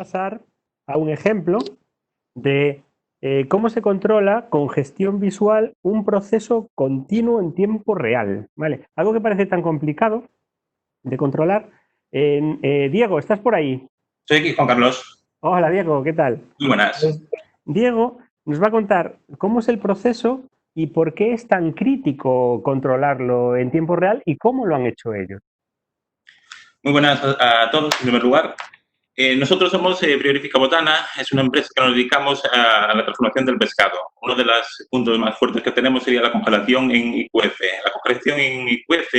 pasar a un ejemplo de cómo se controla con gestión visual un proceso continuo en tiempo real, ¿vale? Algo que parece tan complicado de controlar. Diego, ¿estás por ahí? Soy aquí, Juan Carlos. Hola, Diego, ¿qué tal? Muy buenas. Pues, Diego nos va a contar cómo es el proceso y por qué es tan crítico controlarlo en tiempo real y cómo lo han hecho ellos. Muy buenas a todos, en primer lugar. Nosotros somos Priorífica Botana, es una empresa que nos dedicamos a la transformación del pescado. Uno de los puntos más fuertes que tenemos sería la congelación en IQF. La congelación en IQF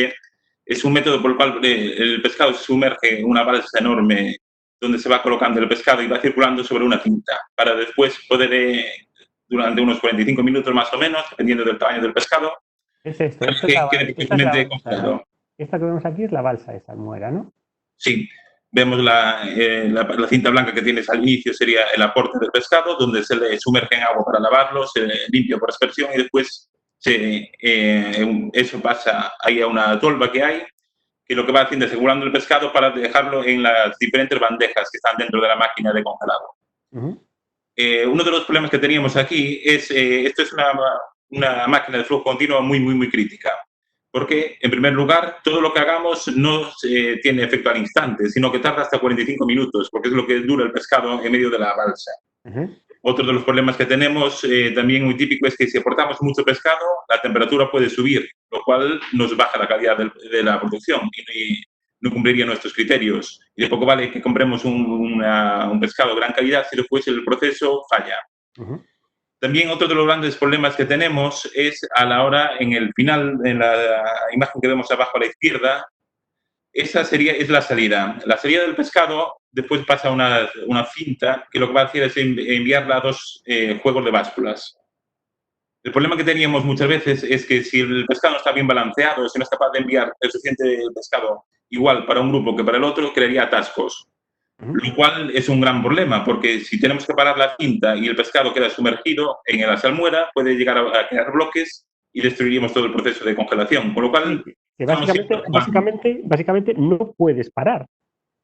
es un método por el cual el pescado se sumerge en una balsa enorme donde se va colocando el pescado y va circulando sobre una cinta para después poder, durante unos 45 minutos más o menos, dependiendo del tamaño del pescado, Es esto, para esto es que la, quede esta es la perfectamente balsa, ¿no? congelado. Esta que vemos aquí es la balsa de salmuera, ¿no? Sí, vemos la cinta blanca que tienes al inicio sería el aporte del pescado, donde se le sumerge en agua para lavarlo, se limpia por aspersión y después eso pasa ahí a una tolva que hay, que lo que va haciendo es asegurando el pescado para dejarlo en las diferentes bandejas que están dentro de la máquina de congelado. Ujú. Uno de los problemas que teníamos aquí es, esto es una máquina de flujo continuo muy crítica. Porque, en primer lugar, todo lo que hagamos no tiene efecto al instante, sino que tarda hasta 45 minutos, porque es lo que dura el pescado en medio de la balsa. Ujú. Otro de los problemas que tenemos, también muy típico, es que si aportamos mucho pescado, la temperatura puede subir, lo cual nos baja la calidad de la producción y no cumpliría nuestros criterios. Y de poco vale que compremos un pescado de gran calidad si después el proceso falla. Ujú. También otro de los grandes problemas que tenemos es a la hora, en el final, en la imagen que vemos abajo a la izquierda, esa es la salida. La salida del pescado después pasa a una cinta que lo que va a hacer es enviarla a dos juegos de básculas. El problema que teníamos muchas veces es que si el pescado no está bien balanceado, si no es capaz de enviar el suficiente pescado igual para un grupo que para el otro, crearía atascos. Ujú. Lo cual es un gran problema, porque si tenemos que parar la cinta y el pescado queda sumergido en la salmuera, puede llegar a crear bloques y destruiríamos todo el proceso de congelación. Con lo Sí, cual, que estamos siempre básicamente no puedes parar.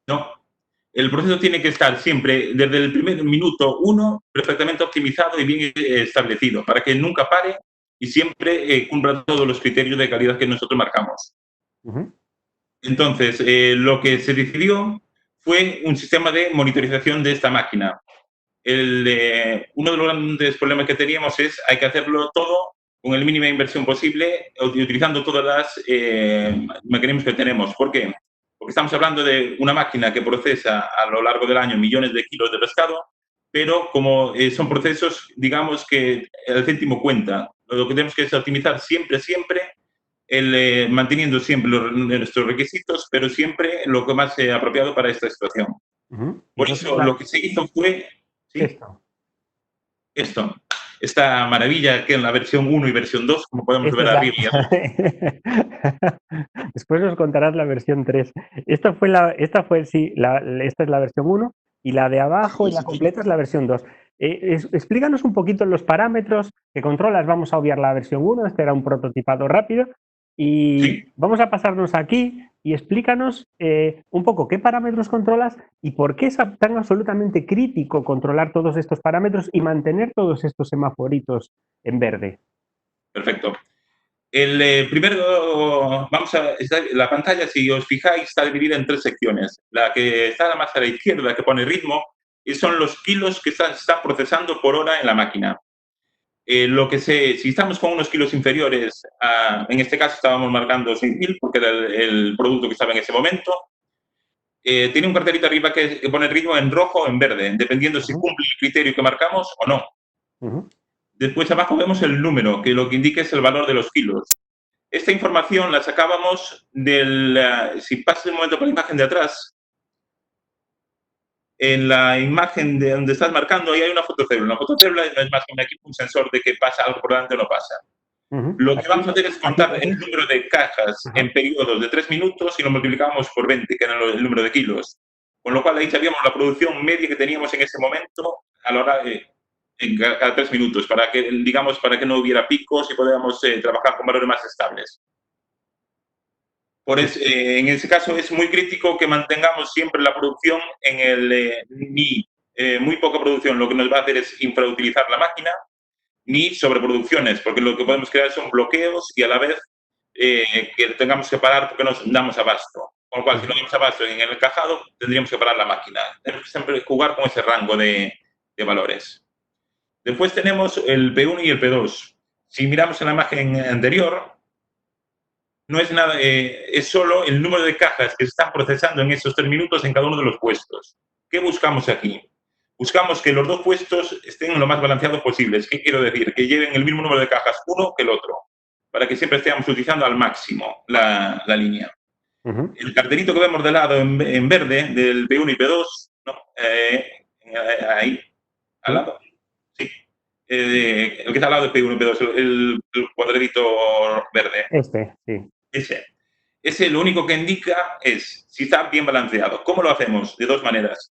¿no? El proceso tiene que estar siempre, desde el primer minuto uno, perfectamente optimizado y bien establecido, para que nunca pare y siempre cumpla todos los criterios de calidad que nosotros marcamos. Ujú. Entonces, lo que se decidió fue un sistema de monitorización de esta máquina. Uno de los grandes problemas que teníamos es hay que hacerlo todo con el mínima inversión posible, utilizando todas las mecanismos que tenemos. ¿Por qué? Porque estamos hablando de una máquina que procesa a lo largo del año millones de kilos de pescado, pero como son procesos, digamos que el céntimo cuenta. Lo que tenemos que es optimizar siempre, manteniendo siempre nuestros requisitos, pero siempre lo que más apropiado para esta situación. Ujú. Y Por entonces eso lo que se hizo fue, ¿sí? esto. Esto, esta maravilla que en la versión 1 y versión 2, como podemos Esta ver es la... arriba y abajo. Después nos contarás la versión 3. Esta es la versión 1 y la de abajo y la completa es la versión 2. Explícanos un poquito los parámetros que controlas. Vamos a obviar la versión 1, este era un prototipado rápido. Y Sí, vamos a pasarnos aquí y explícanos un poco qué parámetros controlas y por qué es tan absolutamente crítico controlar todos estos parámetros y mantener todos estos semaforitos en verde. perfecto. Primero, la pantalla, si os fijáis, está dividida en tres secciones. La que está más a la izquierda, que pone ritmo, y son los kilos que están procesando por hora en la máquina. Si estamos con unos kilos inferiores, en este caso estábamos marcando 6.000, porque era el producto que estaba en ese momento, tiene un cartelito arriba que pone ritmo en rojo o en verde, dependiendo si Ujú. cumple el criterio que marcamos o no. Ujú. Después abajo vemos el número, que lo que indica es el valor de los kilos. Esta información la sacábamos si pasas un momento por la imagen de atrás, en la imagen de donde estás marcando, ahí hay una fotocélula. Una fotocélula no es más que un sensor de que pasa algo por delante o no pasa. Ujú. Lo que Aquí, vamos a hacer es aquí contar el tenéis. número de cajas Ajá. en periodos de 3 minutos y lo multiplicamos por 20, que era el número de kilos. Con lo cual ahí sabíamos la producción media que teníamos en ese momento a la hora en cada 3 minutos, para que no hubiera picos y podamos trabajar con valores más estables. En ese caso es muy crítico que mantengamos siempre la producción en el ni muy poca producción lo que nos va a hacer es infrautilizar la máquina, ni sobreproducciones, porque lo que podemos crear son bloqueos y a la vez que tengamos que parar porque nos damos abasto. Con lo cual, si no damos abasto en el encajado, tendríamos que parar la máquina. Tenemos que siempre jugar con ese rango de valores. Después tenemos el P1 y el P2. Si miramos en la imagen anterior, no es nada, es solo el número de cajas que se están procesando en esos 3 minutos en cada uno de los puestos. ¿Qué buscamos aquí? Buscamos que los dos puestos estén lo más balanceados posibles. ¿Qué quiero decir? Que lleven el mismo número de cajas uno que el otro, para que siempre estemos utilizando al máximo la línea. El cartelito que vemos de lado en verde, del P1 y P2, ¿no? Ahí, al lado. Sí. El que está al lado del P1 y P2, el cuadradito verde. Sí. Ese lo único que indica es si está bien balanceado. ¿Cómo lo hacemos? De dos maneras.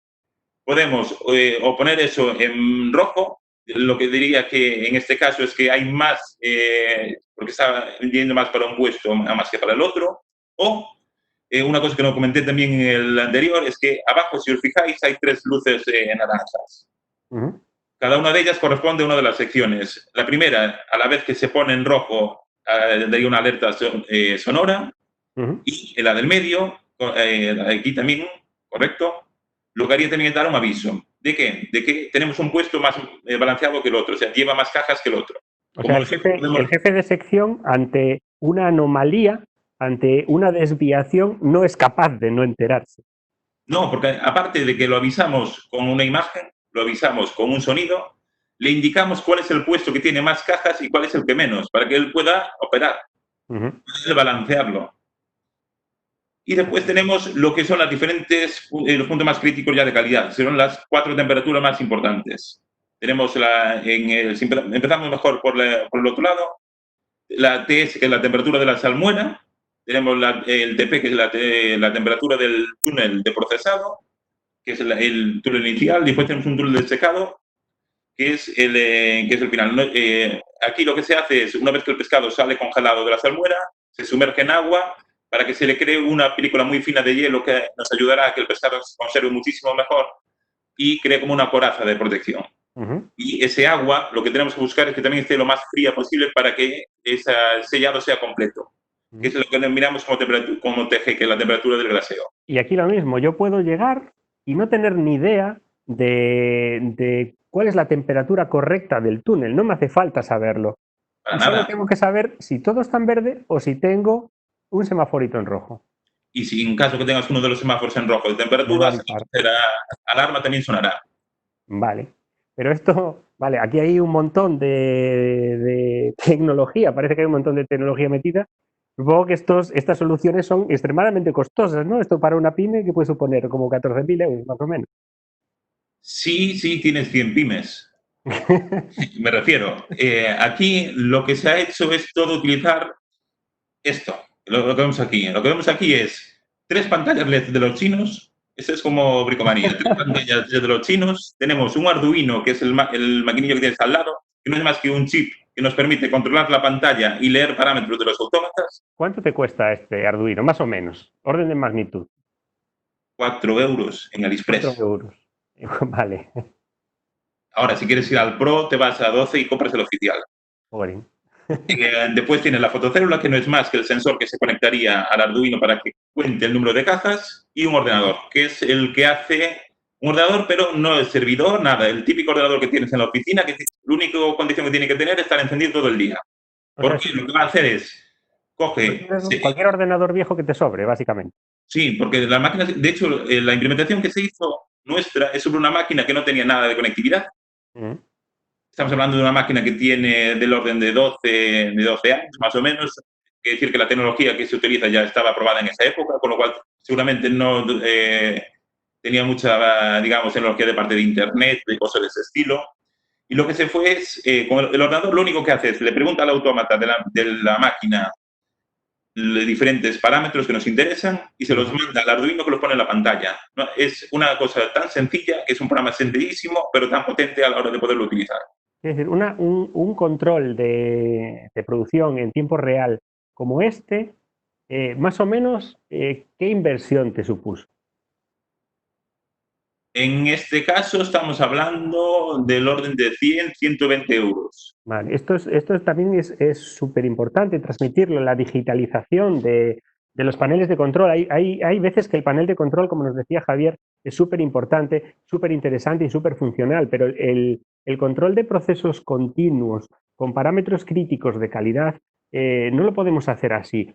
Podemos o poner eso en rojo, lo que diría que en este caso es que hay más, porque está yendo más para un puesto más que para el otro, o una cosa que no comenté también en el anterior es que abajo, si os fijáis, hay 3 luces naranjas. Cada una de ellas corresponde a una de las secciones. La primera, a la vez que se pone en rojo, daría una alerta sonora, y la del medio, aquí también, correcto, lo que haría también es dar un aviso. ¿De qué? De que tenemos un puesto más balanceado que el otro, o sea, lleva más cajas que el otro. O sea, el jefe de sección, ante una anomalía, ante una desviación, no es capaz de no enterarse. No, porque aparte de que lo avisamos con una imagen, lo avisamos con un sonido, le indicamos cuál es el puesto que tiene más cajas y cuál es el que menos, para que él pueda operar, pueda balancearlo. Y después tenemos lo que son las diferentes, los puntos más críticos ya de calidad. Son las 4 temperaturas más importantes. Tenemos empezamos mejor por el otro lado. La TS, que es la temperatura de la salmuera. Tenemos el TP, que es la temperatura del túnel de procesado, que es el túnel inicial. Después tenemos un túnel de secado, que es el final. Aquí lo que se hace es, una vez que el pescado sale congelado de la salmuera, se sumerge en agua para que se le cree una película muy fina de hielo que nos ayudará a que el pescado se conserve muchísimo mejor y cree como una coraza de protección. Y ese agua, lo que tenemos que buscar es que también esté lo más fría posible para que ese sellado sea completo. Que es lo que miramos como TG, que es la temperatura del glaseo. Y aquí lo mismo, yo puedo llegar y no tener ni idea de cuál es la temperatura correcta del túnel. No me hace falta saberlo. Para solo nada. tengo que saber si todo está en verde o si tengo un semaforito en rojo. Y si en caso que tengas uno de los semáforos en rojo de temperatura, la alarma también sonará. Vale. Pero esto, vale, aquí hay un montón de tecnología, parece que hay un montón de tecnología metida. Supongo que estas soluciones son extremadamente costosas, ¿no? Esto para una pyme, que puede suponer como 14.000 euros, más o menos. Sí, tienes 100 pymes. Me refiero. Aquí lo que se ha hecho es todo utilizar esto, lo que vemos aquí. Lo que vemos aquí es 3 pantallas LED de los chinos. Eso es como bricomanía. 3 pantallas de los chinos. Tenemos un Arduino, que es el maquinillo que tienes al lado, que no es más que un chip que nos permite controlar la pantalla y leer parámetros de los autómatas. ¿Cuánto te cuesta este Arduino? Más o menos. Orden de magnitud. 4 euros en AliExpress. 4 euros. Vale. Ahora, si quieres ir al Pro, te vas a 12 y compras el oficial. Joder. Después tienes la fotocélula, que no es más que el sensor que se conectaría al Arduino para que cuente el número de cajas, y un ordenador, que es el que hace un ordenador, pero no el servidor, nada. El típico ordenador que tienes en la oficina, que la única condición que tiene que tener es estar encendido todo el día. Porque lo que va a hacer es, cualquier ordenador viejo que te sobre, básicamente. Sí, porque la máquina, de hecho, la implementación que se hizo nuestra es sobre una máquina que no tenía nada de conectividad. Estamos hablando de una máquina que tiene del orden de 12 años, más o menos. Quiere decir que la tecnología que se utiliza ya estaba aprobada en esa época, con lo cual seguramente no tenía mucha, digamos, tecnología de parte de Internet, de cosas de ese estilo. Y lo que se fue es, con el ordenador, lo único que hace es, le pregunta al autómata de la máquina diferentes parámetros que nos interesan y se los manda al Arduino, que los pone en la pantalla. ¿No? Es una cosa tan sencilla, que es un programa sencillísimo, pero tan potente a la hora de poderlo utilizar. Es decir, un control de producción en tiempo real como este, más o menos, ¿qué inversión te supuso? En este caso estamos hablando del orden de 100, 120 euros. Vale, también es súper importante transmitirlo, la digitalización de los paneles de control. Hay veces que el panel de control, como nos decía Javier, es súper importante, súper interesante y súper funcional, pero el control de procesos continuos con parámetros críticos de calidad no lo podemos hacer así.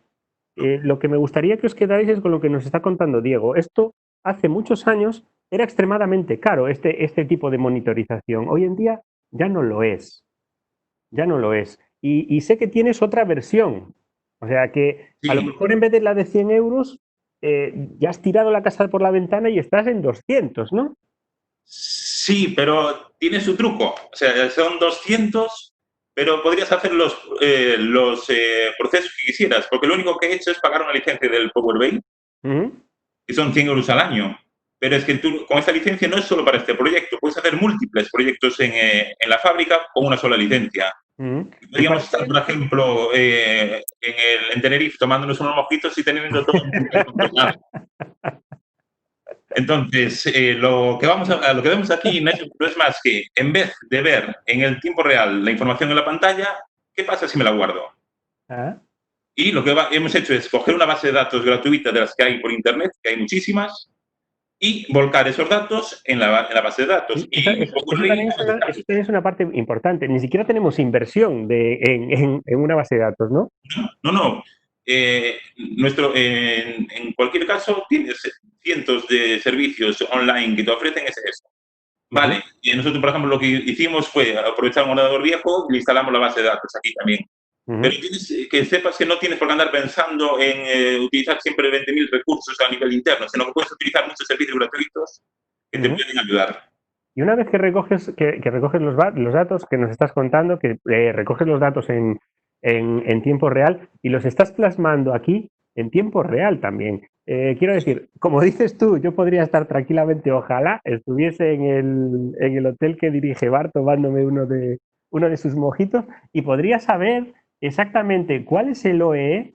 Lo que me gustaría que os quedáis es con lo que nos está contando Diego. Esto hace muchos años era extremadamente caro, este tipo de monitorización. Hoy en día ya no lo es. Ya no lo es. Y sé que tienes otra versión. O sea que a lo Sí, mejor en vez de la de 100 euros, ya has tirado la casa por la ventana y estás en 200, ¿no? sí, pero tiene su truco. O sea, son 200, pero podrías hacer los procesos que quisieras, porque lo único que he hecho es pagar una licencia del Power BI, Ujú, que son 100 euros al año. Pero es que tú, con esta licencia no es solo para este proyecto, puedes hacer múltiples proyectos en la fábrica con una sola licencia. ujú. ¿Y Podríamos estar, por ejemplo, en Tenerife tomándonos unos mojitos y teniendo todo en tiempo controlado. Entonces, lo que vemos aquí no es más que, en vez de ver en el tiempo real la información en la pantalla, ¿qué pasa si me la guardo? Ah, Y lo que hemos hecho es coger una base de datos gratuita de las que hay por Internet, que hay muchísimas, y volcar esos datos en la base de datos. sí, Y eso también es una parte importante. Ni siquiera tenemos inversión en una base de datos, ¿no? no, no. En cualquier caso, tienes cientos de servicios online que te ofrecen eso. Ujú, Vale, y nosotros, por ejemplo, lo que hicimos fue aprovechar un ordenador viejo y le instalamos la base de datos aquí también. Pero ujú, tienes que sepas que no tienes por qué andar pensando en utilizar siempre 20.000 recursos a nivel interno, sino que puedes utilizar muchos servicios gratuitos que te ujú. pueden ayudar. Y una vez que recoges los datos que nos estás contando, que recoges los datos en tiempo real y los estás plasmando aquí en tiempo real también. Quiero decir, como dices tú, yo podría estar tranquilamente, ojalá estuviese en el hotel que dirige Bar tomándome uno de sus mojitos y podría saber exactamente cuál es el OEE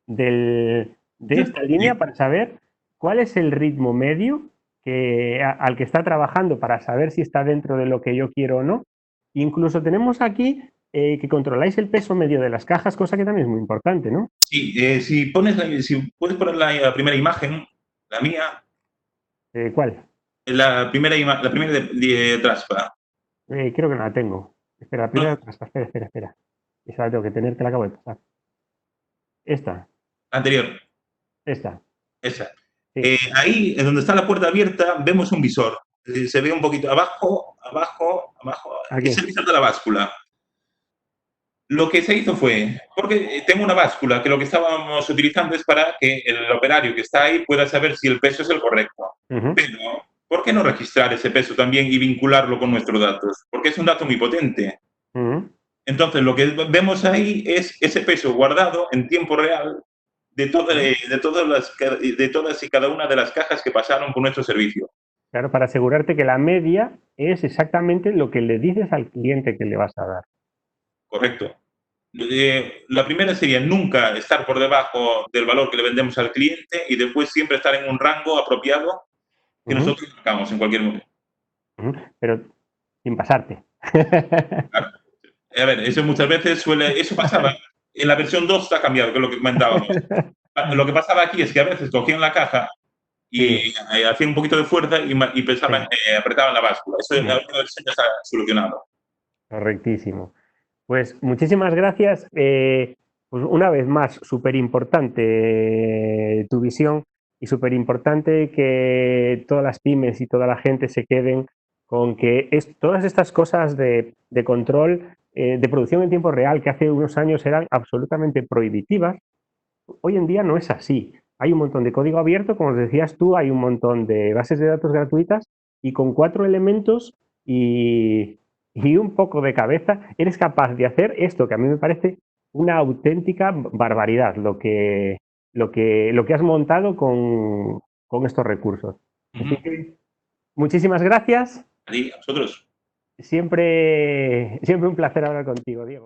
de esta línea para saber cuál es el ritmo medio al que está trabajando para saber si está dentro de lo que yo quiero o no. Incluso tenemos aquí que controláis el peso medio de las cajas, cosa que también es muy importante, ¿no? Sí, si puedes poner la primera imagen, la mía, ¿Cuál? la primera de atrás, Creo que no la tengo. Espera, la primera, espera. Esa la tengo que tener, que la acabo de pasar. Esta, anterior, esta, esa. sí. Ahí, en donde está la puerta abierta, vemos un visor. Se ve un poquito abajo, abajo, abajo. Es Aquí. el visor de la báscula. Lo que se hizo fue, porque tengo una báscula que lo que estábamos utilizando es para que el operario que está ahí pueda saber si el peso es el correcto. Ujú, Pero, ¿por qué no registrar ese peso también y vincularlo con nuestros datos? Porque es un dato muy potente. ujú. Entonces, lo que vemos ahí es ese peso guardado en tiempo real Ujú. de todas y cada una de las cajas que pasaron por nuestro servicio. Claro, para asegurarte que la media es exactamente lo que le dices al cliente que le vas a dar. Correcto. La primera sería nunca estar por debajo del valor que le vendemos al cliente y después siempre estar en un rango apropiado que Ujú, nosotros marcamos en cualquier momento. ujú, pero sin pasarte. Claro. A ver, eso muchas veces eso pasaba. En la versión 2 está cambiado, que es lo que comentábamos. Lo que pasaba aquí es que a veces cogían la caja Sí, y hacían un poquito de fuerza y pensaban, sí, apretaban la báscula. Eso en la ujú, última versión ya está solucionado. correctísimo. Pues muchísimas gracias. Pues una vez más, súper importante tu visión y súper importante que todas las pymes y toda la gente se queden con que todas estas cosas de control, de producción en tiempo real, que hace unos años eran absolutamente prohibitivas, hoy en día no es así. Hay un montón de código abierto, como decías tú, hay un montón de bases de datos gratuitas y con 4 elementos y un poco de cabeza eres capaz de hacer esto que a mí me parece una auténtica barbaridad lo que has montado con estos recursos. Así Ujú. que muchísimas gracias. A ti, a vosotros. Siempre un placer hablar contigo, Diego.